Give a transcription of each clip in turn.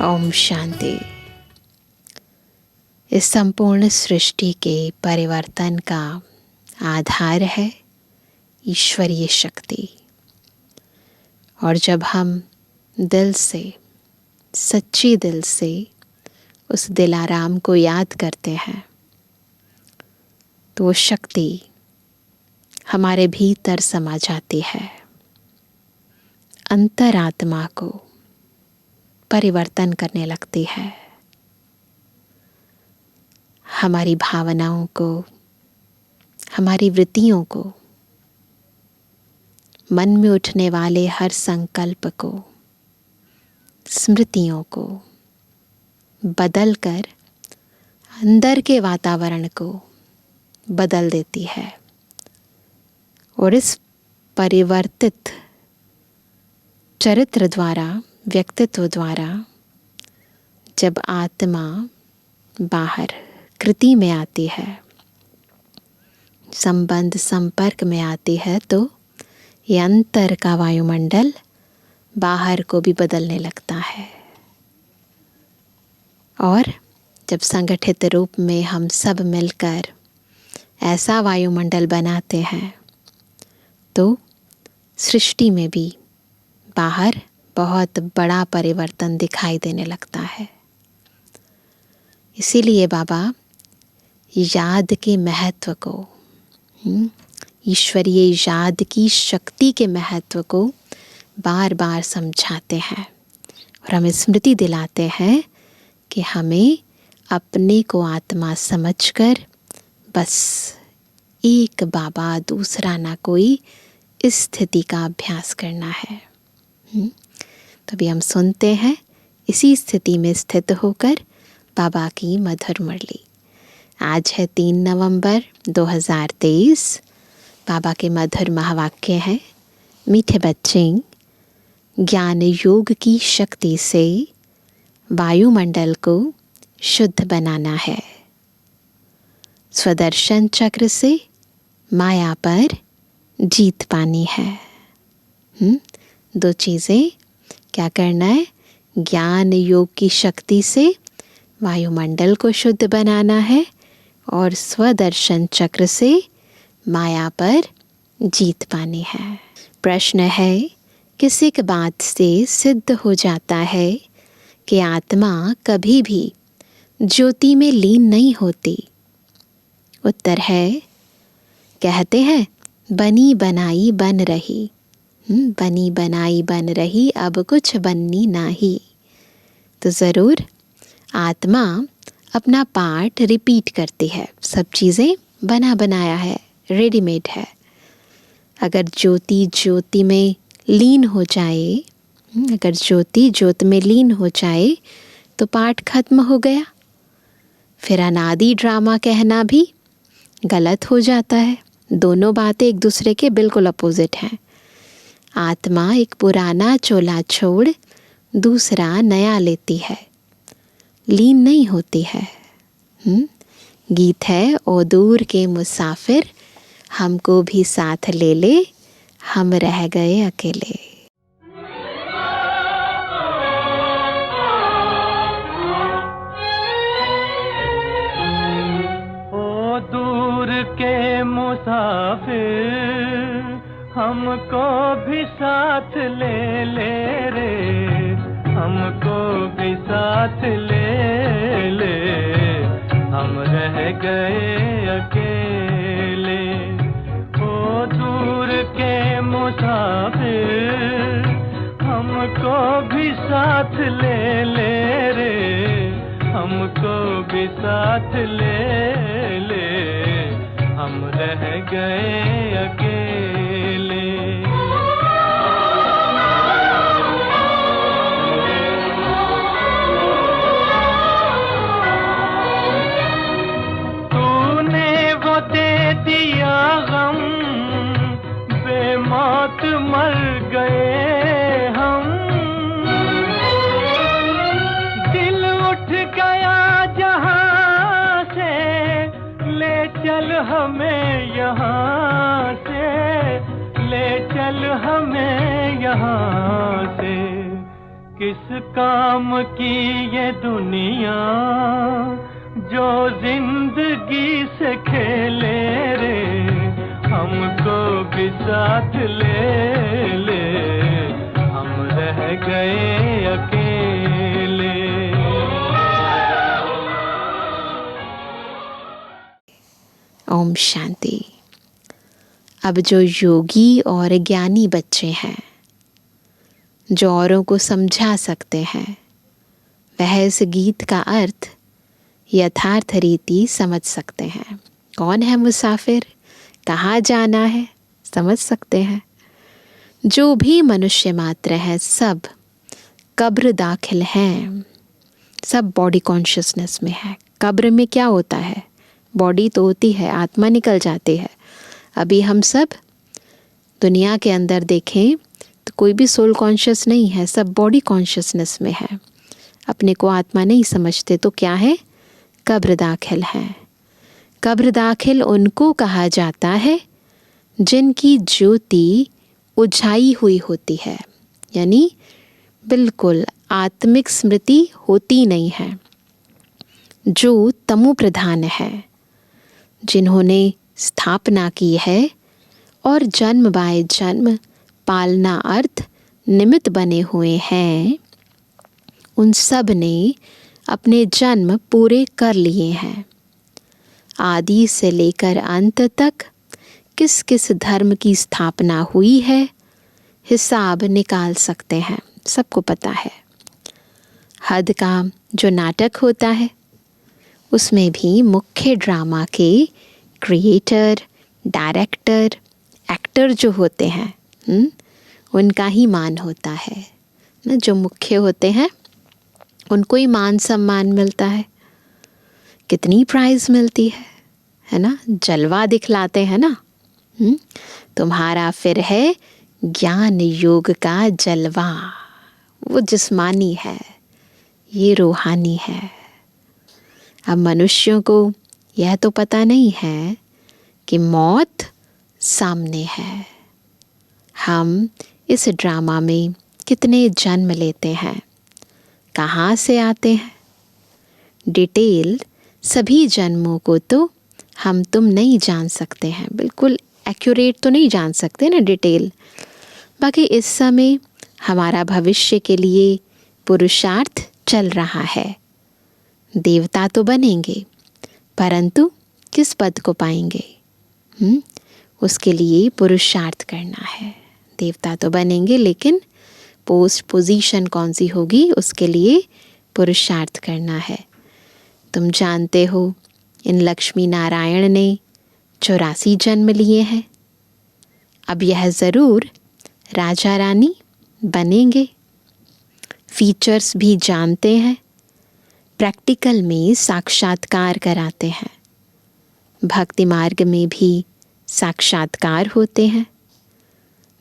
ओम शांति। इस संपूर्ण सृष्टि के परिवर्तन का आधार है ईश्वरीय शक्ति। और जब हम दिल से, सच्ची दिल से उस दिलाराम को याद करते हैं तो वो शक्ति हमारे भीतर समा जाती है, अंतरात्मा को परिवर्तन करने लगती है, हमारी भावनाओं को, हमारी वृत्तियों को, मन में उठने वाले हर संकल्प को, स्मृतियों को बदल कर अंदर के वातावरण को बदल देती है। और इस परिवर्तित चरित्र द्वारा, व्यक्तित्व द्वारा जब आत्मा बाहर कृति में आती है, संबंध संपर्क में आती है, तो ये अंतर का वायुमंडल बाहर को भी बदलने लगता है। और जब संगठित रूप में हम सब मिलकर ऐसा वायुमंडल बनाते हैं तो सृष्टि में भी बाहर बहुत बड़ा परिवर्तन दिखाई देने लगता है। इसीलिए बाबा याद के महत्व को, ईश्वरीय याद की शक्ति के महत्व को बार बार समझाते हैं और हमें स्मृति दिलाते हैं कि हमें अपने को आत्मा समझकर बस एक बाबा दूसरा ना कोई इस स्थिति का अभ्यास करना है। तो अभी हम सुनते हैं इसी स्थिति में स्थित होकर बाबा की मधुर मुरली। आज है 3 नवंबर 2023। बाबा के मधुर महावाक्य हैं, मीठे बच्चे, ज्ञान योग की शक्ति से वायुमंडल को शुद्ध बनाना है। स्वदर्शन चक्र से माया पर जीत पानी है। 2 चीज़ें क्या करना है? ज्ञान योग की शक्ति से वायुमंडल को शुद्ध बनाना है और स्वदर्शन चक्र से माया पर जीत पानी है। प्रश्न है, किसी एक बात से सिद्ध हो जाता है कि आत्मा कभी भी ज्योति में लीन नहीं होती? उत्तर है, कहते हैं बनी बनाई बन रही, बनी बनाई बन रही, अब कुछ बननी नाही। तो ज़रूर आत्मा अपना पार्ट रिपीट करती है। सब चीज़ें बना बनाया है, रेडीमेड है। अगर ज्योति ज्योति में लीन हो जाए, अगर ज्योति ज्योत में लीन हो जाए तो पाठ खत्म हो गया। फिर अनादि ड्रामा कहना भी गलत हो जाता है। दोनों बातें एक दूसरे के बिल्कुल अपोजिट हैं। आत्मा एक पुराना चोला छोड़ दूसरा नया लेती है, लीन नहीं होती है। गीत है, ओ दूर के मुसाफिर हमको भी साथ ले ले, हम रह गए अकेले। ओ दूर के मुसाफिर हमको भी साथ ले ले रे, हमको भी साथ ले ले, हम रह गए अकेले। ओ दूर के मुसाफिर हमको भी साथ ले ले रे, हमको भी साथ ले ले, हम रह गए अकेले। तूने वो दे दिया गम, बेमौत मर गए हम। दिल उठ गया जहां से, ले चल हमें यहाँ से, ले चल हमें यहाँ से। किस काम की ये दुनिया जो जिंदगी से खेले रे, हमको भी साथ ले ले, हम रह गए अकेले। ओम शांति। अब जो योगी और ज्ञानी बच्चे हैं, जो औरों को समझा सकते हैं, वह इस गीत का अर्थ यथार्थ रीति समझ सकते हैं। कौन है मुसाफिर, कहाँ जाना है, समझ सकते हैं। जो भी मनुष्य मात्र हैं, सब कब्र दाखिल हैं, सब बॉडी कॉन्शियसनेस में है। कब्र में क्या होता है? बॉडी तो होती है, आत्मा निकल जाती है। अभी हम सब दुनिया के अंदर देखें तो कोई भी सोल कॉन्शियस नहीं है, सब बॉडी कॉन्शियसनेस में है। अपने को आत्मा नहीं समझते तो क्या है? कब्र दाखिल है। कब्र दाखिल उनको कहा जाता है जिनकी ज्योति उझाई हुई होती है, यानी बिल्कुल आत्मिक स्मृति होती नहीं है, जो तमो प्रधान है, जिन्होंने स्थापना की है और जन्म बाय जन्म पालना अर्थ निमित्त बने हुए हैं। उन सब ने अपने जन्म पूरे कर लिए हैं। आदि से लेकर अंत तक किस किस धर्म की स्थापना हुई है, हिसाब निकाल सकते हैं, सबको पता है। हद का जो नाटक होता है, उसमें भी मुख्य ड्रामा के क्रिएटर, डायरेक्टर, एक्टर जो होते हैं, उनका ही मान होता है ना। जो मुख्य होते हैं उनको ही मान सम्मान मिलता है। कितनी प्राइज मिलती है ना, जलवा दिखलाते हैं ना। तुम्हारा फिर है ज्ञान योग का जलवा। वो जिस्मानी है, ये रूहानी है। अब मनुष्यों को यह तो पता नहीं है कि मौत सामने है। हम इस ड्रामा में कितने जन्म लेते हैं, कहाँ से आते हैं, डिटेल सभी जन्मों को तो हम तुम नहीं जान सकते हैं। बिल्कुल एक्यूरेट तो नहीं जान सकते ना डिटेल। बाकी इस समय हमारा भविष्य के लिए पुरुषार्थ चल रहा है। देवता तो बनेंगे, परंतु किस पद को पाएंगे? उसके लिए पुरुषार्थ करना है। देवता तो बनेंगे, लेकिन पोस्ट पोजीशन कौन सी होगी, उसके लिए पुरुषार्थ करना है। तुम जानते हो, इन लक्ष्मी नारायण ने 84 जन्म लिए हैं। अब यह ज़रूर राजा रानी बनेंगे। फीचर्स भी जानते हैं, प्रैक्टिकल में साक्षात्कार कराते हैं। भक्ति मार्ग में भी साक्षात्कार होते हैं।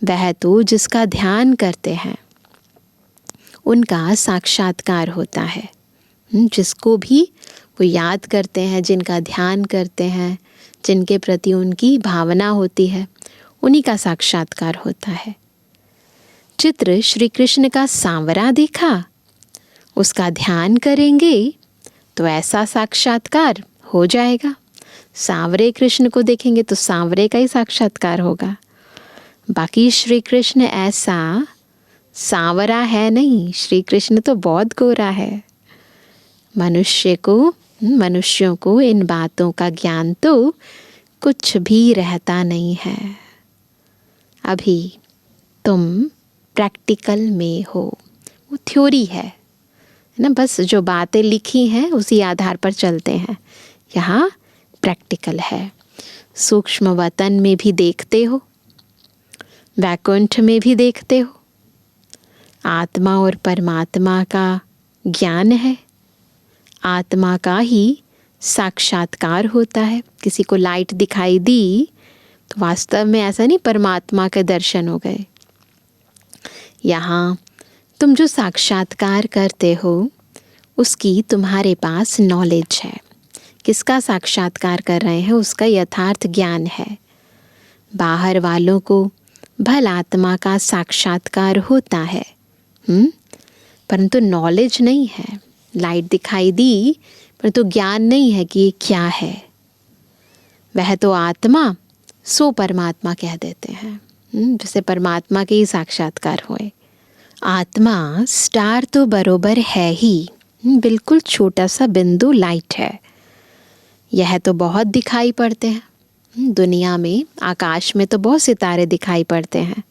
वह तो जिसका ध्यान करते हैं उनका साक्षात्कार होता है। जिसको भी वो याद करते हैं, जिनका ध्यान करते हैं, जिनके प्रति उनकी भावना होती है, उन्हीं का साक्षात्कार होता है। चित्र श्री कृष्ण का सांवरा देखा, उसका ध्यान करेंगे तो ऐसा साक्षात्कार हो जाएगा। सांवरे कृष्ण को देखेंगे तो सांवरे का ही साक्षात्कार होगा। बाकी श्री कृष्ण ऐसा सांवरा है नहीं, श्री कृष्ण तो बहुत गोरा है। मनुष्यों को इन बातों का ज्ञान तो कुछ भी रहता नहीं है। अभी तुम प्रैक्टिकल में हो, वो थ्योरी है ना, बस जो बातें लिखी हैं उसी आधार पर चलते हैं। यहाँ प्रैक्टिकल है। सूक्ष्म वतन में भी देखते हो, वैकुंठ में भी देखते हो। आत्मा और परमात्मा का ज्ञान है, आत्मा का ही साक्षात्कार होता है। किसी को लाइट दिखाई दी तो वास्तव में ऐसा नहीं परमात्मा के दर्शन हो गए। यहाँ तुम जो साक्षात्कार करते हो उसकी तुम्हारे पास नॉलेज है। किसका साक्षात्कार कर रहे हैं, उसका यथार्थ ज्ञान है। बाहर वालों को भल आत्मा का साक्षात्कार होता है, परंतु नॉलेज नहीं है। लाइट दिखाई दी परंतु ज्ञान नहीं है कि ये क्या है। वह तो आत्मा सो परमात्मा कह देते हैं, जैसे परमात्मा के ही साक्षात्कार हुए। आत्मा स्टार तो बरोबर है ही, बिल्कुल छोटा सा बिंदु लाइट है। यह तो बहुत दिखाई पड़ते हैं दुनिया में, आकाश में तो बहुत सितारे दिखाई पड़ते हैं।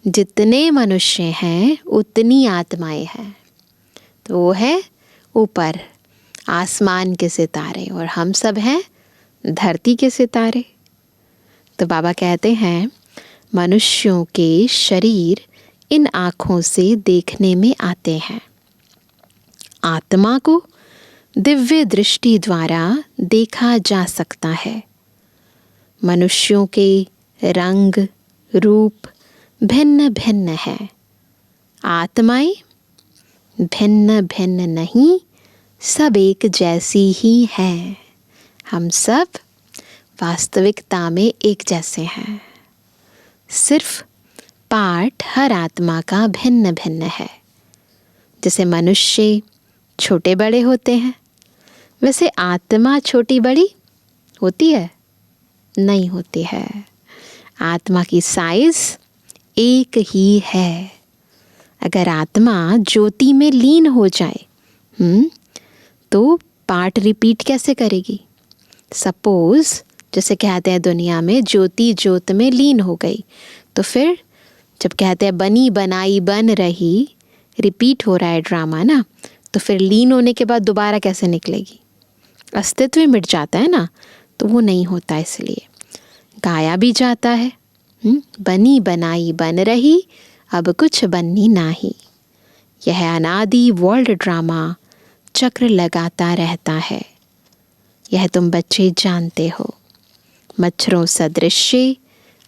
जितने मनुष्य हैं उतनी आत्माएं हैं। तो वो है ऊपर आसमान के सितारे और हम सब हैं धरती के सितारे। तो बाबा कहते हैं मनुष्यों के शरीर इन आँखों से देखने में आते हैं। आत्मा को दिव्य दृष्टि द्वारा देखा जा सकता है। मनुष्यों के रंग रूप भिन्न भिन्न है, आत्माएं भिन्न भिन्न नहीं, सब एक जैसी ही हैं। हम सब वास्तविकता में एक जैसे हैं, सिर्फ पार्ट हर आत्मा का भिन्न भिन्न है। जैसे मनुष्य छोटे बड़े होते हैं, वैसे आत्मा छोटी बड़ी होती है? नहीं होती है। आत्मा की साइज एक ही है। अगर आत्मा ज्योति में लीन हो जाए तो पार्ट रिपीट कैसे करेगी? सपोज जैसे कहते हैं दुनिया में ज्योति ज्योत में लीन हो गई, तो फिर जब कहते हैं बनी बनाई बन रही, रिपीट हो रहा है ड्रामा ना, तो फिर लीन होने के बाद दोबारा कैसे निकलेगी? अस्तित्व मिट जाता है ना, तो वो नहीं होता। इसलिए गाया भी जाता है बनी बनाई बन रही, अब कुछ बननी नाही। यह अनादि वर्ल्ड ड्रामा चक्र लगाता रहता है। यह तुम बच्चे जानते हो। मच्छरों सदृश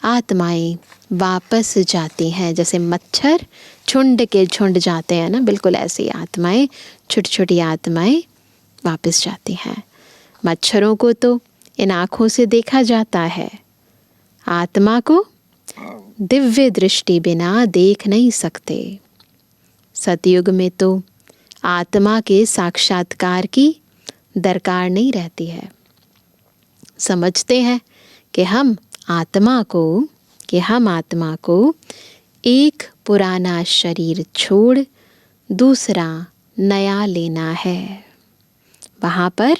आत्माएं वापस जाती हैं। जैसे मच्छर झुंड के झुंड जाते हैं ना, बिल्कुल ऐसी आत्माएं, छोटी छोटी आत्माएं वापस जाती हैं। मच्छरों को तो इन आँखों से देखा जाता है, आत्मा को दिव्य दृष्टि बिना देख नहीं सकते। सतयुग में तो आत्मा के साक्षात्कार की दरकार नहीं रहती है। समझते हैं कि हम आत्मा को एक पुराना शरीर छोड़ दूसरा नया लेना है। वहाँ पर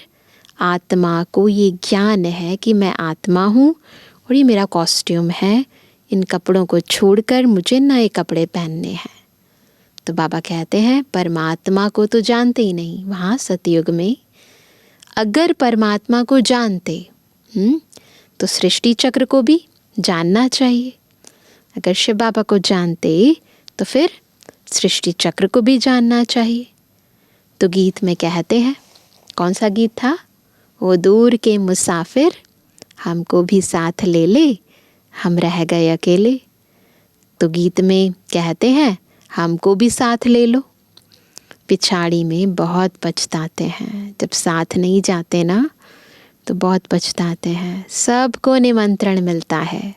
आत्मा को ये ज्ञान है कि मैं आत्मा हूँ और ये मेरा कॉस्ट्यूम है, इन कपड़ों को छोड़कर मुझे नए कपड़े पहनने हैं। तो बाबा कहते हैं परमात्मा को तो जानते ही नहीं। वहाँ सतयुग में अगर परमात्मा को जानते तो सृष्टि चक्र को भी जानना चाहिए। अगर शिव बाबा को जानते तो फिर सृष्टि चक्र को भी जानना चाहिए। तो गीत में कहते हैं, कौन सा गीत था? वो दूर के मुसाफिर हमको भी साथ ले ले, हम रह गए अकेले। तो गीत में कहते हैं हमको भी साथ ले लो। पिछाड़ी में बहुत पछताते हैं, जब साथ नहीं जाते ना तो बहुत पछताते हैं। सबको निमंत्रण मिलता है,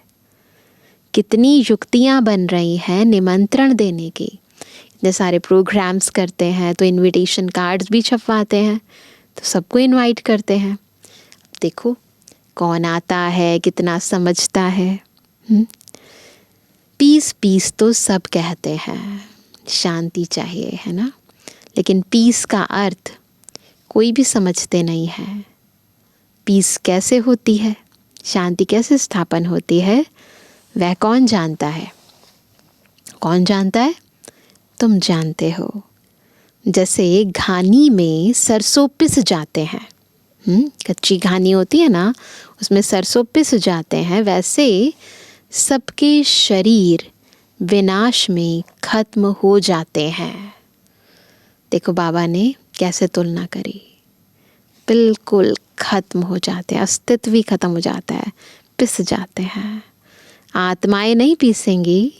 कितनी युक्तियां बन रही हैं निमंत्रण देने की। इतने सारे प्रोग्राम्स करते हैं, तो इनविटेशन कार्ड्स भी छपवाते हैं, तो सबको इनवाइट करते हैं। देखो कौन आता है, कितना समझता है। पीस पीस तो सब कहते हैं, शांति चाहिए, है ना, लेकिन पीस का अर्थ कोई भी समझते नहीं है। पीस कैसे होती है, शांति कैसे स्थापन होती है, वह कौन जानता है? कौन जानता है? तुम जानते हो। जैसे घानी में सरसों पिस जाते हैं, कच्ची घानी होती है ना, उसमें सरसों पिस जाते हैं, वैसे सबके शरीर विनाश में खत्म हो जाते हैं। देखो बाबा ने कैसे तुलना करी, बिल्कुल खत्म हो जाते हैं, अस्तित्व भी खत्म हो जाता है, पिस जाते हैं। आत्माएं नहीं पीसेंगी,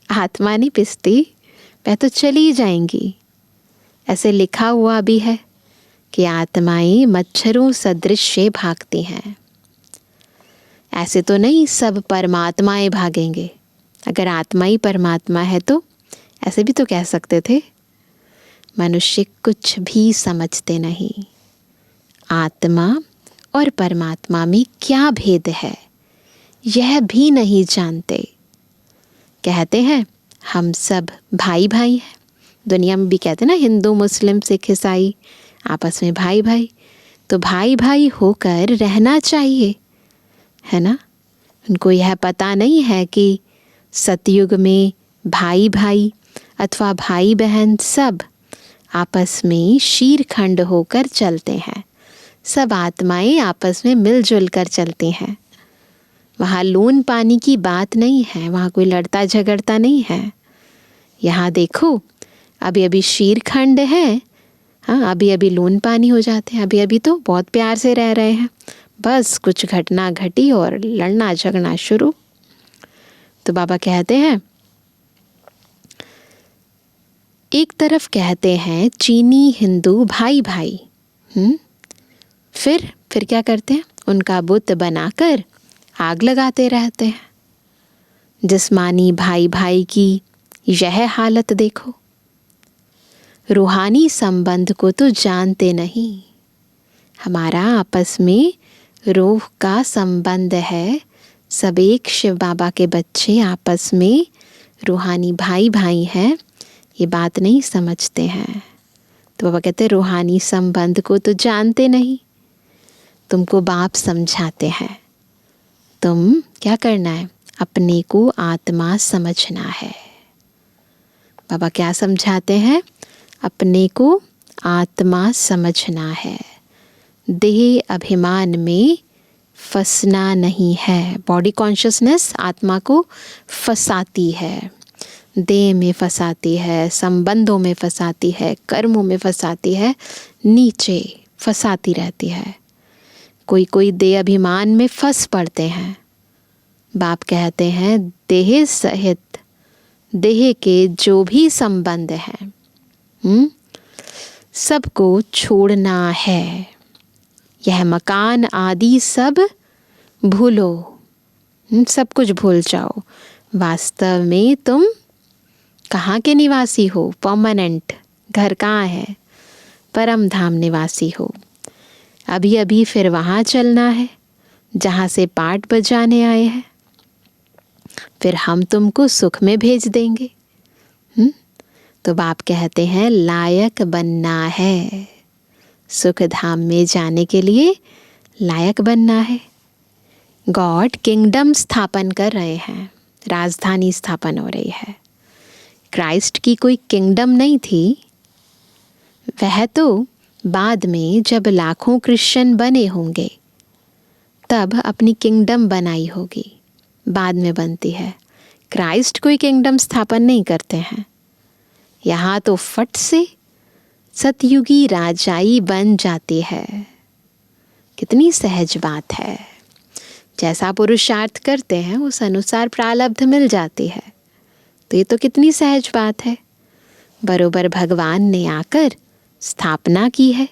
आत्मा नहीं पिसती, वह तो चली जाएंगी। ऐसे लिखा हुआ भी है कि आत्माएं मच्छरों सदृश भागती हैं। ऐसे तो नहीं सब परमात्माएं भागेंगे। अगर आत्मा ही परमात्मा है तो ऐसे भी तो कह सकते थे, मनुष्य कुछ भी समझते नहीं। आत्मा और परमात्मा में क्या भेद है यह भी नहीं जानते। कहते हैं हम सब भाई भाई हैं। दुनिया में भी कहते हैं ना, हिंदू मुस्लिम सिख ईसाई आपस में भाई भाई। तो भाई भाई होकर रहना चाहिए, है ना। उनको यह पता नहीं है कि सतयुग में भाई भाई अथवा भाई बहन सब आपस में शीरखंड होकर चलते हैं। सब आत्माएं आपस में मिलजुल कर चलती हैं। वहाँ लून पानी की बात नहीं है, वहाँ कोई लड़ता झगड़ता नहीं है। यहाँ देखो अभी अभी शीरखंड है, हाँ अभी अभी लून पानी हो जाते हैं। अभी अभी तो बहुत प्यार से रह रहे हैं, बस कुछ घटना घटी और लड़ना झगड़ना शुरू। तो बाबा कहते हैं एक तरफ कहते हैं चीनी हिंदू भाई भाई, फिर क्या करते हैं, उनका बुत बनाकर आग लगाते रहते हैं। जिस्मानी भाई भाई की यह हालत देखो। रूहानी संबंध को तो जानते नहीं। हमारा आपस में रूह का संबंध है। सब एक शिव बाबा के बच्चे आपस में रूहानी भाई भाई हैं, ये बात नहीं समझते हैं। तो बाबा कहते हैं रूहानी संबंध को तो जानते नहीं। तुमको बाप समझाते हैं, तुम क्या करना है, अपने को आत्मा समझना है। बाबा क्या समझाते हैं, अपने को आत्मा समझना है। देह अभिमान में फंसना नहीं है। बॉडी कॉन्शियसनेस आत्मा को फंसाती है, देह में फंसाती है, संबंधों में फंसाती है, कर्मों में फंसाती है, नीचे फंसाती रहती है। कोई कोई देह अभिमान में फंस पड़ते हैं। बाप कहते हैं देह सहित देह के जो भी संबंध हैं सबको छोड़ना है। यह मकान आदि सब भूलो, सब कुछ भूल जाओ। वास्तव में तुम कहाँ के निवासी हो, परमानेंट घर कहाँ है, परम धाम निवासी हो। अभी अभी फिर वहाँ चलना है जहाँ से पाठ बजाने आए हैं, फिर हम तुमको सुख में भेज देंगे। तो बाप कहते हैं लायक बनना है, सुख धाम में जाने के लिए लायक बनना है। गॉड किंगडम स्थापन कर रहे हैं, राजधानी स्थापन हो रही है। क्राइस्ट की कोई किंगडम नहीं थी, वह तो बाद में जब लाखों क्रिश्चियन बने होंगे तब अपनी किंगडम बनाई होगी, बाद में बनती है। क्राइस्ट कोई किंगडम स्थापन नहीं करते हैं। यहाँ तो फट से सतयुगी राजाई बन जाती है। कितनी सहज बात है। जैसा पुरुषार्थ करते हैं उस अनुसार प्रारब्ध मिल जाती है। तो ये तो कितनी सहज बात है। बरोबर भगवान ने आकर स्थापना की है।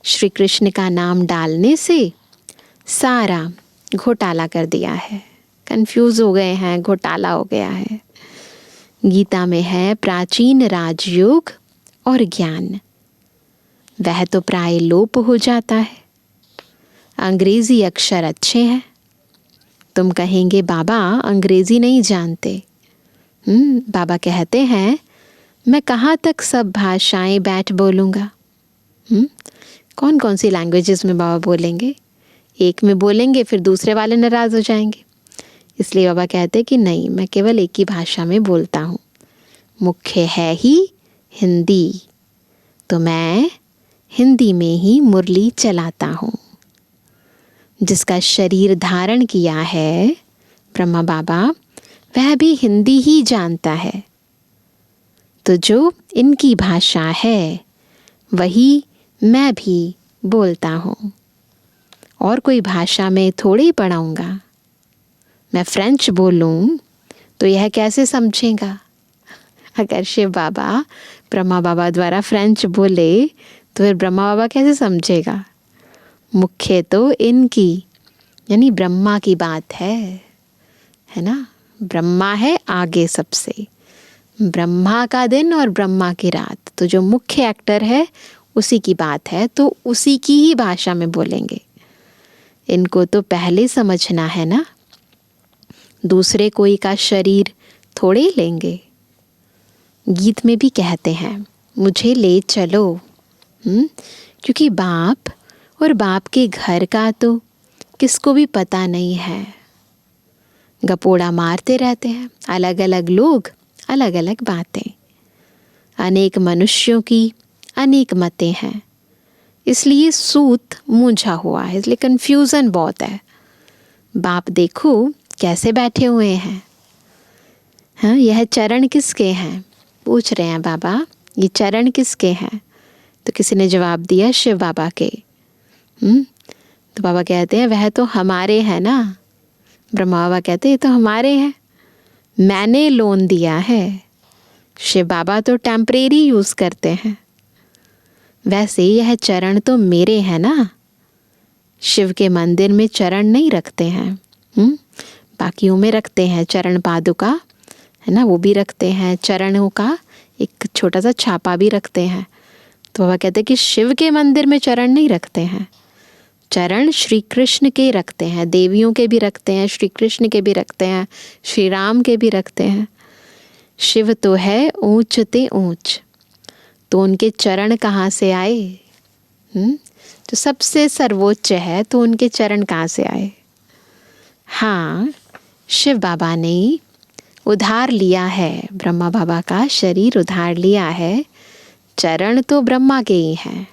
श्री कृष्ण का नाम डालने से सारा घोटाला कर दिया है। कंफ्यूज हो गए हैं, घोटाला हो गया है। गीता में है प्राचीन राजयोग और ज्ञान, वह तो प्राय लोप हो जाता है। अंग्रेजी अक्षर अच्छे हैं, तुम कहेंगे बाबा अंग्रेजी नहीं जानते। बाबा कहते हैं मैं कहाँ तक सब भाषाएं बैठ बोलूँगा। कौन कौन सी लैंग्वेजेस में बाबा बोलेंगे, एक में बोलेंगे फिर दूसरे वाले नाराज़ हो जाएंगे। इसलिए बाबा कहते हैं कि नहीं, मैं केवल एक ही भाषा में बोलता हूँ। मुख्य है ही हिंदी, तो मैं हिंदी में ही मुरली चलाता हूँ। जिसका शरीर धारण किया है ब्रह्मा बाबा, वह भी हिंदी ही जानता है। तो जो इनकी भाषा है वही मैं भी बोलता हूँ। और कोई भाषा में थोड़ी पढ़ाऊँगा। मैं फ्रेंच बोलूँ तो यह कैसे समझेगा। अगर शिव बाबा ब्रह्मा बाबा द्वारा फ्रेंच बोले तो फिर ब्रह्मा बाबा कैसे समझेगा। मुख्य तो इनकी यानी ब्रह्मा की बात है ना। ब्रह्मा है आगे सबसे, ब्रह्मा का दिन और ब्रह्मा की रात, तो जो मुख्य एक्टर है उसी की बात है, तो उसी की ही भाषा में बोलेंगे। इनको तो पहले समझना है ना, दूसरे कोई का शरीर थोड़े ही लेंगे। गीत में भी कहते हैं मुझे ले चलो, क्योंकि बाप और बाप के घर का तो किसको भी पता नहीं है। गपोड़ा मारते रहते हैं अलग अलग लोग, अलग अलग बातें। अनेक मनुष्यों की अनेक मतें हैं, इसलिए सूत मूंझा हुआ है, इसलिए कंफ्यूजन बहुत है। बाप देखो कैसे बैठे हुए हैं। हाँ, यह चरण किसके हैं, पूछ रहे हैं बाबा, ये चरण किसके हैं? तो किसी ने जवाब दिया शिव बाबा के। तो बाबा कहते हैं वह तो हमारे हैं ना। ब्रह्मा बाबा कहते हैं ये तो हमारे हैं, मैंने लोन दिया है। शिव बाबा तो टेम्परेरी यूज करते हैं, वैसे यह चरण तो मेरे हैं ना। शिव के मंदिर में चरण नहीं रखते हैं, बाकियों में रखते हैं। चरण पादुका है ना, वो भी रखते हैं। चरणों का एक छोटा सा छापा भी रखते हैं। तो बाबा कहते हैं कि शिव के मंदिर में चरण नहीं रखते हैं। चरण श्री कृष्ण के रखते हैं, देवियों के भी रखते हैं, श्री कृष्ण के भी रखते हैं, श्री राम के भी रखते हैं। शिव तो है ऊंच ते ऊंच, तो उनके चरण कहाँ से आए? तो सबसे सर्वोच्च है, तो उनके चरण कहाँ से आए? हाँ, शिव बाबा ने उधार लिया है, ब्रह्मा बाबा का शरीर उधार लिया है। चरण तो ब्रह्मा के ही हैं।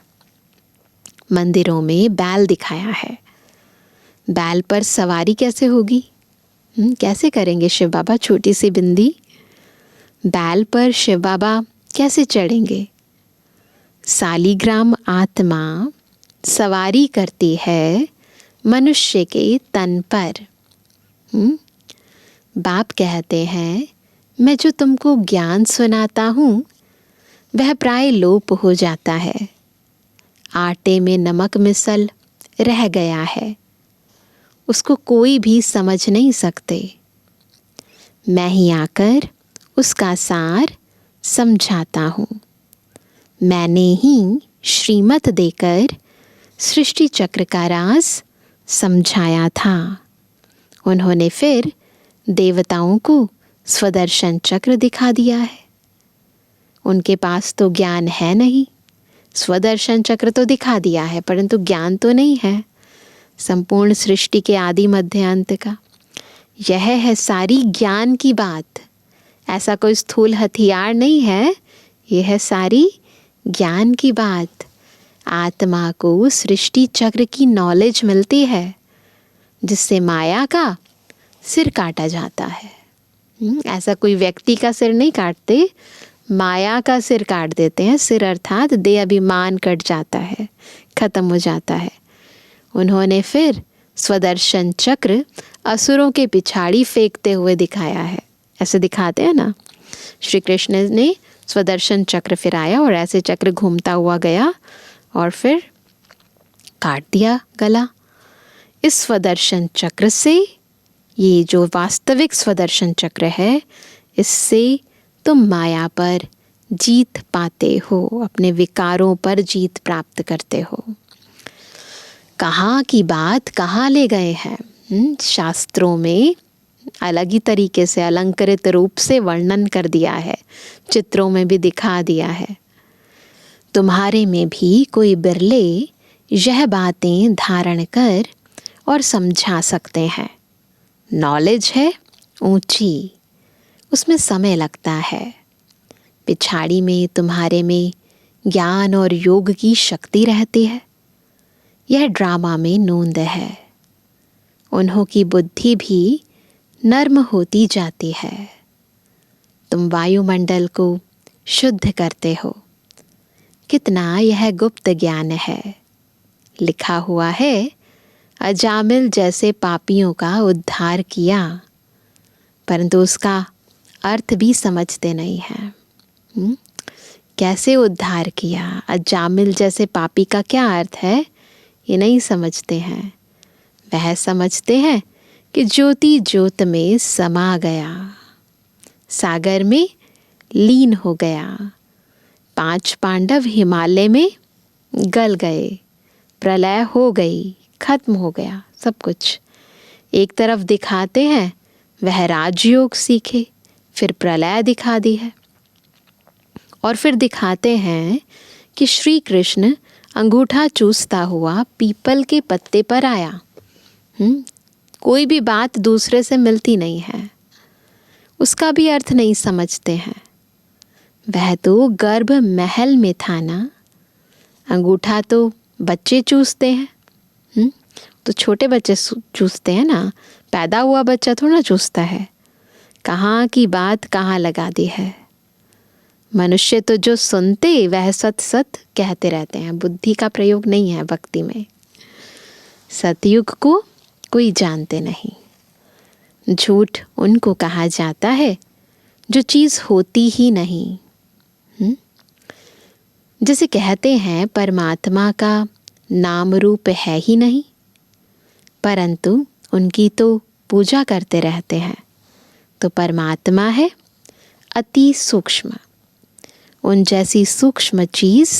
मंदिरों में बैल दिखाया है, बैल पर सवारी कैसे होगी? कैसे करेंगे शिव बाबा? छोटी सी बिंदी, बैल पर शिव बाबा कैसे चढ़ेंगे? सालीग्राम आत्मा सवारी करती है मनुष्य के तन पर। बाप कहते हैं मैं जो तुमको ज्ञान सुनाता हूँ वह प्राय लोप हो जाता है, आटे में नमक मिसल रह गया है, उसको कोई भी समझ नहीं सकते। मैं ही आकर उसका सार समझाता हूँ। मैंने ही श्रीमत देकर सृष्टि चक्र का राज समझाया था। उन्होंने फिर देवताओं को स्वदर्शन चक्र दिखा दिया है। उनके पास तो ज्ञान है नहीं, स्वदर्शन चक्र तो दिखा दिया है, परंतु ज्ञान तो नहीं है संपूर्ण सृष्टि के आदि मध्य अंत का। यह है सारी ज्ञान की बात, ऐसा कोई स्थूल हथियार नहीं है, यह है सारी ज्ञान की बात। आत्मा को सृष्टि चक्र की नॉलेज मिलती है, जिससे माया का सिर काटा जाता है। ऐसा कोई व्यक्ति का सिर नहीं काटते, माया का सिर काट देते हैं। सिर अर्थात देह अभिमान कट जाता है, खत्म हो जाता है। उन्होंने फिर स्वदर्शन चक्र असुरों के पिछाड़ी फेंकते हुए दिखाया है। ऐसे दिखाते हैं ना, श्री कृष्ण ने स्वदर्शन चक्र फिराया और ऐसे चक्र घूमता हुआ गया और फिर काट दिया गला। इस स्वदर्शन चक्र से, ये जो वास्तविक स्वदर्शन चक्र है, इससे तुम माया पर जीत पाते हो, अपने विकारों पर जीत प्राप्त करते हो। कहाँ की बात कहाँ ले गए हैं। शास्त्रों में अलग ही तरीके से अलंकृत रूप से वर्णन कर दिया है, चित्रों में भी दिखा दिया है। तुम्हारे में भी कोई बिरले यह बातें धारण कर और समझा सकते हैं। नॉलेज है ऊंची, उसमें समय लगता है। पिछाड़ी में तुम्हारे में ज्ञान और योग की शक्ति रहती है। यह ड्रामा में नूंद है। उन्हों की बुद्धि भी नर्म होती जाती है। तुम वायुमंडल को शुद्ध करते हो। कितना यह गुप्त ज्ञान है। लिखा हुआ है अजामिल जैसे पापियों का उद्धार किया, परंतु उसका अर्थ भी समझते नहीं हैं। कैसे उद्धार किया? अजामिल जैसे पापी का क्या अर्थ है, ये नहीं समझते हैं। वह समझते हैं कि ज्योति ज्योत में समा गया। सागर में लीन हो गया। 5 पांडव हिमालय में गल गए। प्रलय हो गई, खत्म हो गया सब कुछ। एक तरफ दिखाते हैं वह राजयोग सीखे, फिर प्रलय दिखा दी है। और फिर दिखाते हैं कि श्री कृष्ण अंगूठा चूसता हुआ पीपल के पत्ते पर आया। कोई भी बात दूसरे से मिलती नहीं है, उसका भी अर्थ नहीं समझते हैं। वह तो गर्भ महल में था ना। अंगूठा तो बच्चे चूसते हैं, तो छोटे बच्चे चूसते हैं ना, पैदा हुआ बच्चा थोड़ा ना चूसता है। कहाँ की बात कहाँ लगा दी है। मनुष्य तो जो सुनते वह सत सत कहते रहते हैं, बुद्धि का प्रयोग नहीं है भक्ति में। सतयुग को कोई जानते नहीं। झूठ उनको कहा जाता है जो चीज़ होती ही नहीं। जैसे कहते हैं परमात्मा का नाम रूप है ही नहीं, परंतु उनकी तो पूजा करते रहते हैं। तो परमात्मा है अति सूक्ष्म, उन जैसी सूक्ष्म चीज़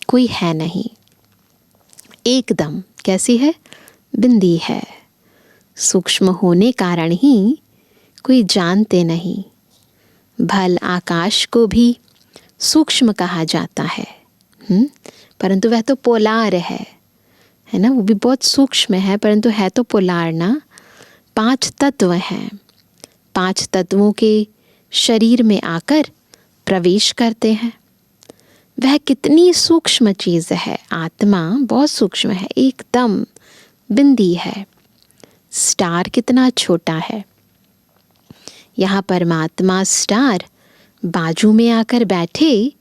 कोई है नहीं। एकदम कैसी है? बिंदी है। सूक्ष्म होने कारण ही कोई जानते नहीं। भल आकाश को भी सूक्ष्म कहा जाता है, परंतु वह तो पोलार है ना, वो भी बहुत सूक्ष्म है, परंतु है तो पोलार ना। 5 तत्व हैं, 5 तत्वों के शरीर में आकर प्रवेश करते हैं। वह कितनी सूक्ष्म चीज़ है। आत्मा बहुत सूक्ष्म है, एकदम बिंदी है। स्टार कितना छोटा है। यहाँ परमात्मा स्टार बाजू में आकर बैठे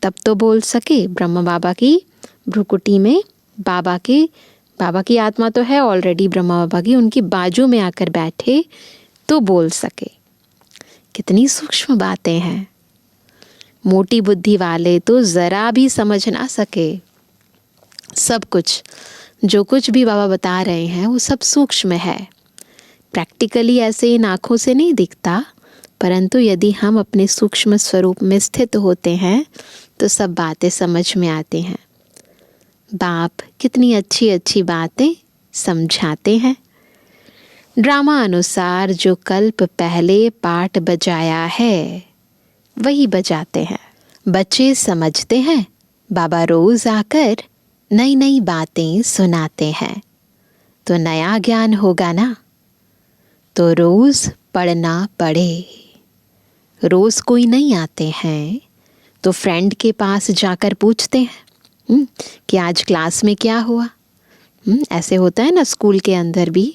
तब तो बोल सके। ब्रह्म बाबा की भ्रुकुटी में बाबा की आत्मा तो है ऑलरेडी ब्रह्मा बाबा की, उनकी बाजू में आकर बैठे तो बोल सके। कितनी सूक्ष्म बातें हैं। मोटी बुद्धि वाले तो ज़रा भी समझ ना सके। सब कुछ जो कुछ भी बाबा बता रहे हैं वो सब सूक्ष्म है। प्रैक्टिकली ऐसे इन आँखों से नहीं दिखता, परंतु यदि हम अपने सूक्ष्म स्वरूप में स्थित होते हैं तो सब बातें समझ में आती हैं। बाप कितनी अच्छी अच्छी बातें समझाते हैं। ड्रामा अनुसार जो कल्प पहले पाठ बजाया है वही बजाते हैं। बच्चे समझते हैं, बाबा रोज आकर नई नई बातें सुनाते हैं। तो नया ज्ञान होगा ना, तो रोज पढ़ना पड़े। रोज कोई नहीं आते हैं तो फ्रेंड के पास जाकर पूछते हैं कि आज क्लास में क्या हुआ। ऐसे होता है ना, स्कूल के अंदर भी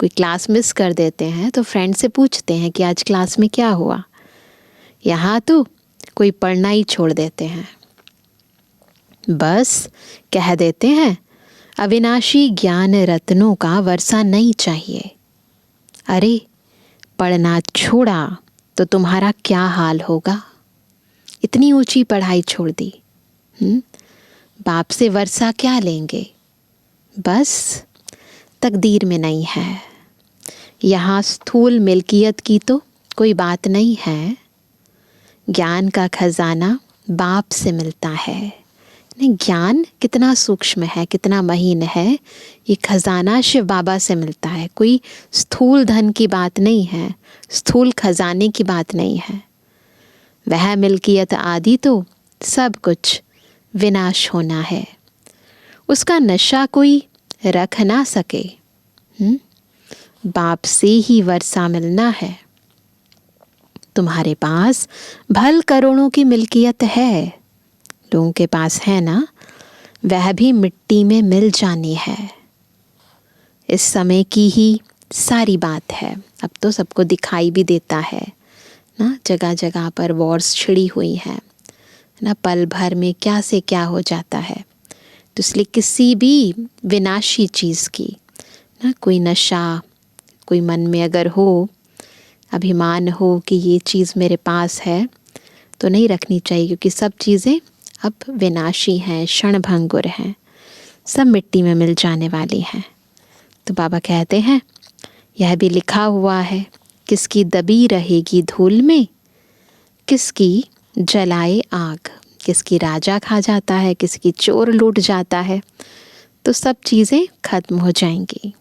कोई क्लास मिस कर देते हैं तो फ्रेंड से पूछते हैं कि आज क्लास में क्या हुआ। यहाँ तो कोई पढ़ना ही छोड़ देते हैं, बस कह देते हैं अविनाशी ज्ञान रत्नों का वर्षा नहीं चाहिए। अरे पढ़ना छोड़ा तो तुम्हारा क्या हाल होगा। इतनी ऊंची पढ़ाई छोड़ दी, बाप से वर्षा क्या लेंगे। बस तकदीर में नहीं है। यहाँ स्थूल मिल्कियत की तो कोई बात नहीं है। ज्ञान का खजाना बाप से मिलता है। ज्ञान कितना सूक्ष्म है, कितना महीन है। ये खजाना शिव बाबा से मिलता है। कोई स्थूल धन की बात नहीं है, स्थूल खजाने की बात नहीं है। वह मिल्कियत आदि तो सब कुछ विनाश होना है, उसका नशा कोई रख ना सके। बाप से ही वर्षा मिलना है। तुम्हारे पास भल करोड़ों की मिल्कियत है, लोगों के पास है ना, वह भी मिट्टी में मिल जानी है। इस समय की ही सारी बात है। अब तो सबको दिखाई भी देता है ना, जगह जगह पर वॉर्स छिड़ी हुई हैं ना, पल भर में क्या से क्या हो जाता है। तो इसलिए किसी भी विनाशी चीज़ की ना, कोई नशा कोई मन में अगर हो, अभिमान हो कि ये चीज़ मेरे पास है, तो नहीं रखनी चाहिए, क्योंकि सब चीज़ें अब विनाशी हैं, क्षणभंगुर हैं, सब मिट्टी में मिल जाने वाली हैं। तो बाबा कहते हैं यह भी लिखा हुआ है, किसकी दबी रहेगी धूल में, किसकी जलाए आग, किसकी राजा खा जाता है, किसकी चोर लूट जाता है, तो सब चीज़ें खत्म हो जाएंगी।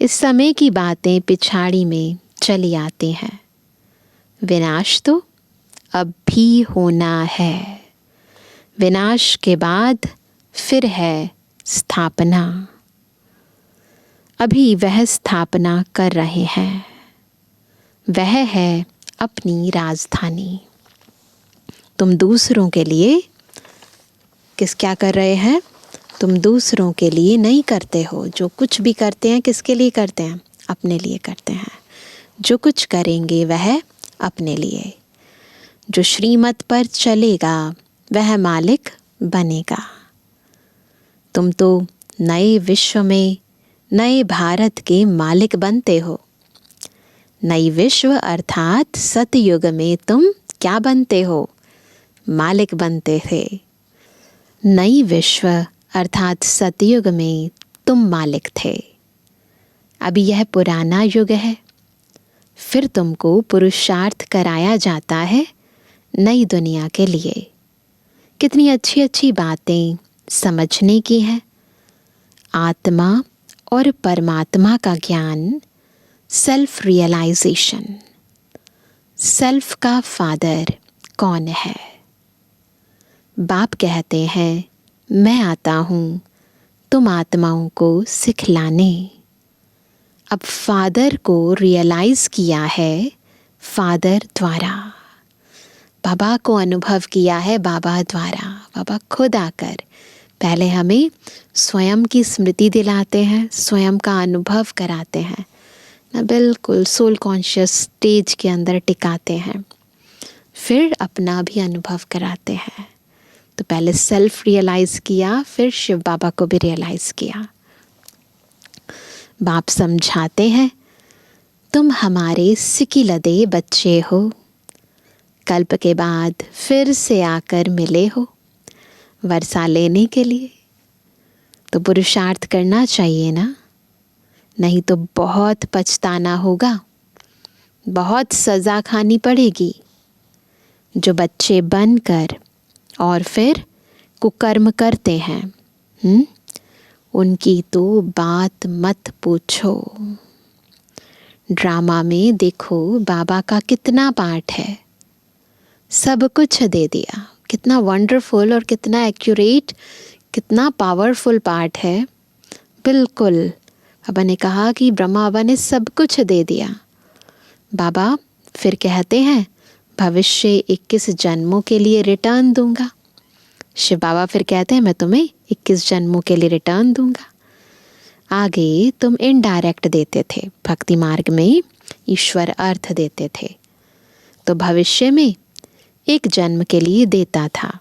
इस समय की बातें पिछाड़ी में चली आती हैं। विनाश तो अब भी होना है। विनाश के बाद फिर है स्थापना। अभी वह स्थापना कर रहे हैं। वह है अपनी राजधानी। तुम दूसरों के लिए क्या कर रहे हैं? तुम दूसरों के लिए नहीं करते हो। जो कुछ भी करते हैं किसके लिए करते हैं? अपने लिए करते हैं। जो कुछ करेंगे वह अपने लिए। जो श्रीमत पर चलेगा वह मालिक बनेगा। तुम तो नए विश्व में, नए भारत के मालिक बनते हो। नई विश्व अर्थात सतयुग में तुम क्या बनते हो? मालिक बनते थे। नई विश्व अर्थात सतयुग में तुम मालिक थे। अभी यह पुराना युग है। फिर तुमको पुरुषार्थ कराया जाता है नई दुनिया के लिए। कितनी अच्छी अच्छी बातें समझने की हैं। आत्मा और परमात्मा का ज्ञान, सेल्फ रियलाइजेशन। सेल्फ का फादर कौन है? बाप कहते हैं मैं आता हूँ तुम आत्माओं को सिखलाने। अब फादर को रियलाइज किया है फादर द्वारा। बाबा को अनुभव किया है बाबा द्वारा। बाबा खुद आकर पहले हमें स्वयं की स्मृति दिलाते हैं, स्वयं का अनुभव कराते हैं ना, बिल्कुल सोल कॉन्शियस स्टेज के अंदर टिकाते हैं, फिर अपना भी अनुभव कराते हैं। तो पहले सेल्फ रियलाइज़ किया, फिर शिव बाबा को भी रियलाइज़ किया। बाप समझाते हैं तुम हमारे सिकिलदे बच्चे हो। कल्प के बाद फिर से आकर मिले हो वर्षा लेने के लिए। तो पुरुषार्थ करना चाहिए ना, नहीं तो बहुत पछताना होगा, बहुत सज़ा खानी पड़ेगी। जो बच्चे बनकर और फिर कुकर्म करते हैं, उनकी तो बात मत पूछो। ड्रामा में देखो बाबा का कितना पार्ट है, सब कुछ दे दिया। कितना वंडरफुल और कितना एक्यूरेट, कितना पावरफुल पार्ट है। बिल्कुल बाबा ने कहा कि ब्रह्मा बाबा ने सब कुछ दे दिया। बाबा फिर कहते हैं भविष्य 21 जन्मों के लिए रिटर्न दूंगा। शिव बाबा फिर कहते हैं मैं तुम्हें 21 जन्मों के लिए रिटर्न दूंगा। आगे तुम इनडायरेक्ट देते थे, भक्ति मार्ग में ईश्वर अर्थ देते थे, तो भविष्य में 1 जन्म के लिए देता था।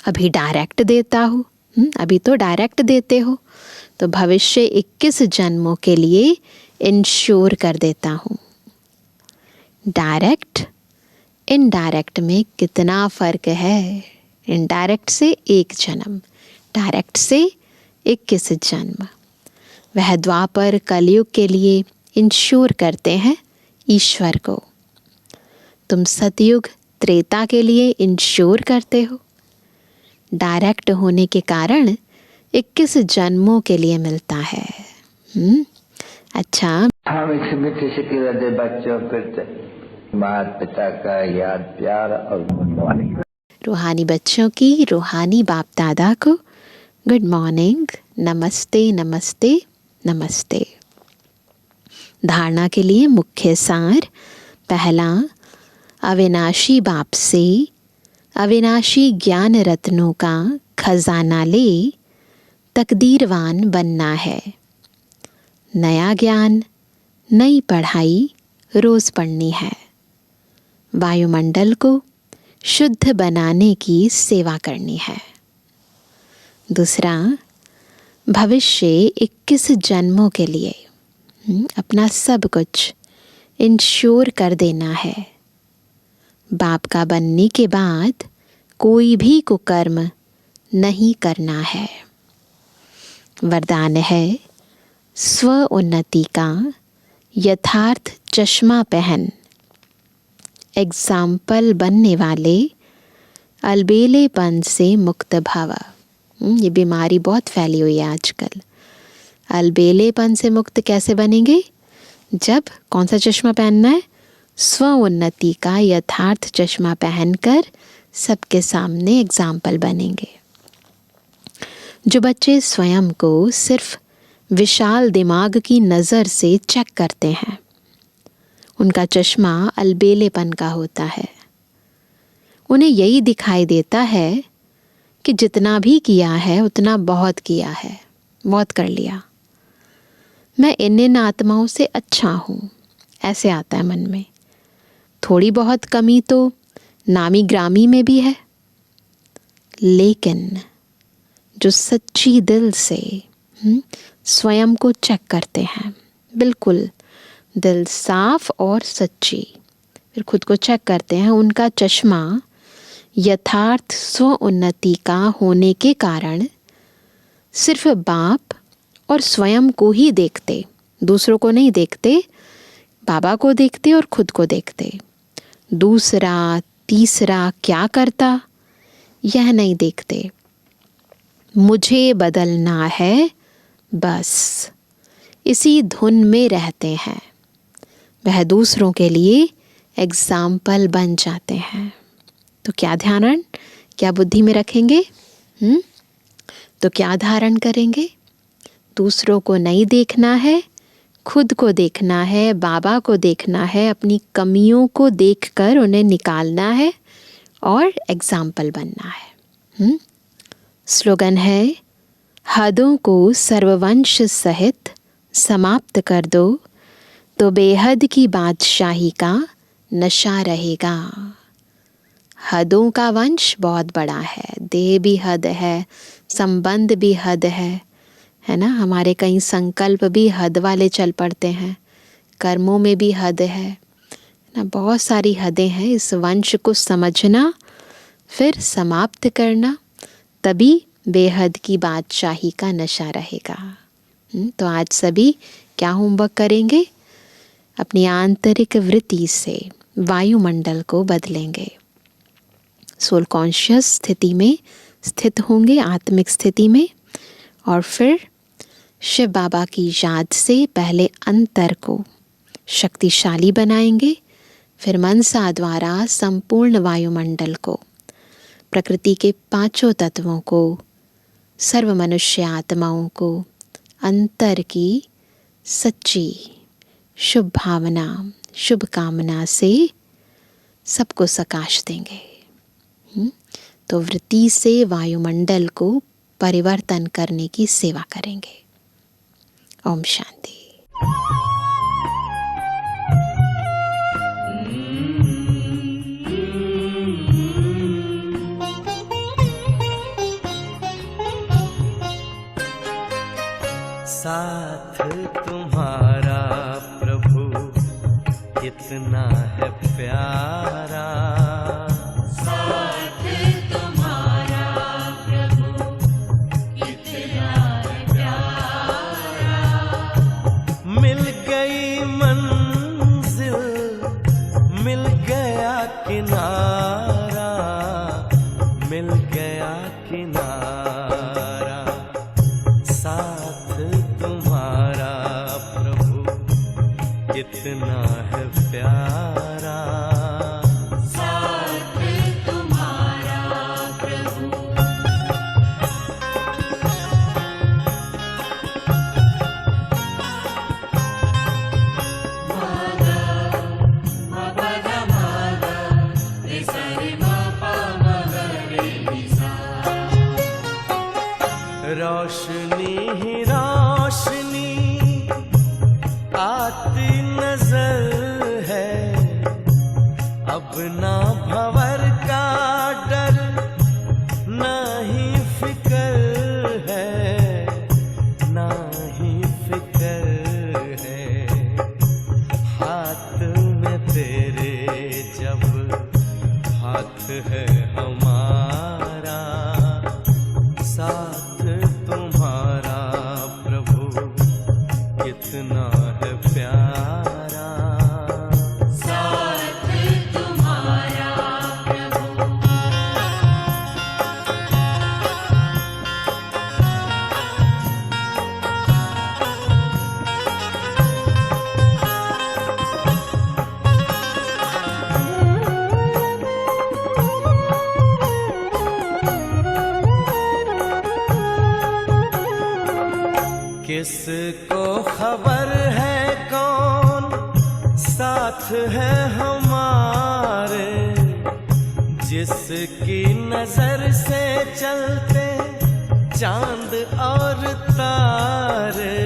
अभी डायरेक्ट देता हो, अभी तो डायरेक्ट देते हो, तो भविष्य 21 जन्मों के लिए इंश्योर कर देता हूँ। डायरेक्ट इनडायरेक्ट में कितना फ़र्क है। इनडायरेक्ट से 1 जन्म, डायरेक्ट से 21 जन्म। वह द्वापर कलयुग के लिए इंश्योर करते हैं ईश्वर को। तुम सतयुग त्रेता के लिए इंश्योर करते हो। डायरेक्ट होने के कारण 21 जन्मों के लिए मिलता है। अच्छा, हम इस मिट्टी से किलदे बच्चों पर माता पिता का याद, प्यार और रूहानी बच्चों की, रूहानी बाप दादा को गुड मॉर्निंग, नमस्ते नमस्ते नमस्ते। धारणा के लिए मुख्य सार। पहला, अविनाशी बाप से अविनाशी ज्ञान रत्नों का खजाना ले तकदीरवान बनना है। नया ज्ञान, नई पढ़ाई रोज़ पढ़नी है। वायुमंडल को शुद्ध बनाने की सेवा करनी है। दूसरा, भविष्य 21 जन्मों के लिए अपना सब कुछ इंश्योर कर देना है। बाप का बनने के बाद कोई भी कुकर्म नहीं करना है। वरदान है स्व उन्नति का यथार्थ चश्मा पहन एग्जाम्पल बनने वाले अलबेलेपन से मुक्त भव। ये बीमारी बहुत फैली हुई है आजकल। अलबेलेपन से मुक्त कैसे बनेंगे? जब कौन सा चश्मा पहनना है? स्व उन्नति का यथार्थ चश्मा पहनकर सबके सामने एग्जाम्पल बनेंगे। जो बच्चे स्वयं को सिर्फ विशाल दिमाग की नज़र से चेक करते हैं, उनका चश्मा अलबेलेपन का होता है। उन्हें यही दिखाई देता है कि जितना भी किया है उतना बहुत किया है, बहुत कर लिया, मैं इन आत्माओं से अच्छा हूँ, ऐसे आता है मन में। थोड़ी बहुत कमी तो नामी ग्रामी में भी है, लेकिन जो सच्ची दिल से स्वयं को चेक करते हैं, बिल्कुल दिल साफ और सच्ची, फिर खुद को चेक करते हैं, उनका चश्मा यथार्थ स्व उन्नति का होने के कारण सिर्फ बाप और स्वयं को ही देखते, दूसरों को नहीं देखते, बाबा को देखते और खुद को देखते। दूसरा तीसरा क्या करता यह नहीं देखते। मुझे बदलना है, बस इसी धुन में रहते हैं। वह दूसरों के लिए एग्जाम्पल बन जाते हैं। तो क्या ध्यान, क्या बुद्धि में रखेंगे? तो क्या धारण करेंगे? दूसरों को नहीं देखना है, खुद को देखना है, बाबा को देखना है, अपनी कमियों को देखकर उन्हें निकालना है और एग्जाम्पल बनना है। स्लोगन है, हदों को सर्ववंश सहित समाप्त कर दो तो बेहद की बादशाही का नशा रहेगा। हदों का वंश बहुत बड़ा है, देह भी हद है, संबंध भी हद है ना। हमारे कई संकल्प भी हद वाले चल पड़ते हैं, कर्मों में भी हद है ना, बहुत सारी हदें हैं। इस वंश को समझना, फिर समाप्त करना, तभी बेहद की बादशाही का नशा रहेगा। तो आज सभी क्या होमवर्क करेंगे? अपनी आंतरिक वृत्ति से वायुमंडल को बदलेंगे, सोल कॉन्शियस स्थिति में स्थित होंगे, आत्मिक स्थिति में, और फिर शिव बाबा की याद से पहले अंतर को शक्तिशाली बनाएंगे, फिर मनसा द्वारा संपूर्ण वायुमंडल को, प्रकृति के पांचों तत्वों को, सर्व मनुष्य आत्माओं को अंतर की सच्ची शुभ भावना, शुभ कामना से सबको सकाश देंगे। तो वृत्ति से वायुमंडल को परिवर्तन करने की सेवा करेंगे। ओम शांति। साथ तुम्हारा प्रभु कितना है प्यारा, साथ तुम्हारा प्रभु कितना है प्यारा। मिल गई मंजिल, मिल गया किनारा, मिल गया किनारा। साथ तुम्हारा प्रभु कितना है प्यारा, साथ तुम्हारा प्रभु। रोशनी ही रोशनी आती नजर है, अब ना भंवर का डर, ना ही फिक्र है, ना ही फिक्र है। हाथ में तेरे जब हाथ है हमारा, साथ तुम्हारा प्रभु कितना है प्यारा, साथ तुम्हारा। साथ है हमारे, जिसकी नजर से चलते चांद और तारे,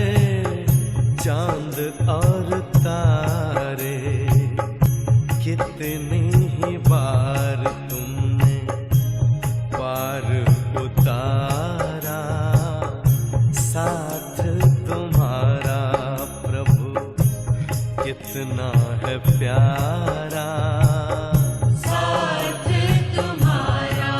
चांद और तारे। कितनी ही बार तुमने पार उतारा, साथ तुम्हारा प्रभु कितना है प्यारा। साथ तुम्हारा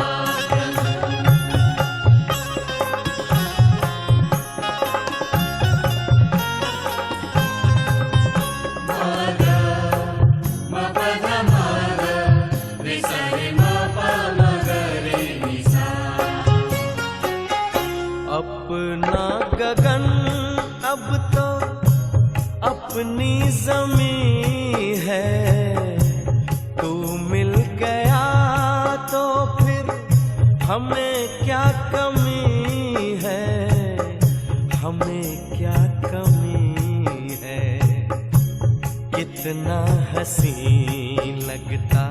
अपना गगन अब तो अपनी ज़मीं है, तू मिल गया तो फिर हमें क्या कमी है, हमें क्या कमी है। कितना हसीन लगता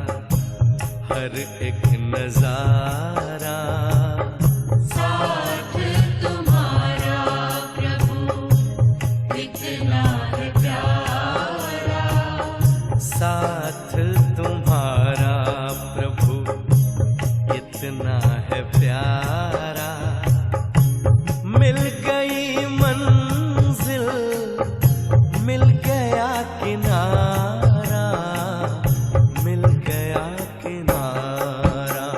हर एक नजारा, साथ तुम्हारा प्रभु कितना है प्यारा। साथ तुम्हारा प्रभु कितना है प्यारा। मिल गई मंजिल, मिल गया किनारा, मिल गया किनारा।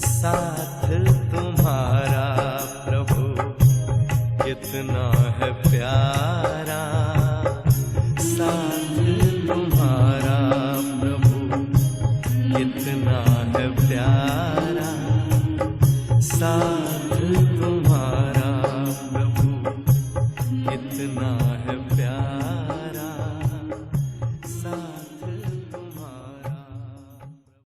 साथ तुम्हारा प्रभु कितना है प्यारा। साथ तुम्हारा प्रभु कितना है प्यारा। साथ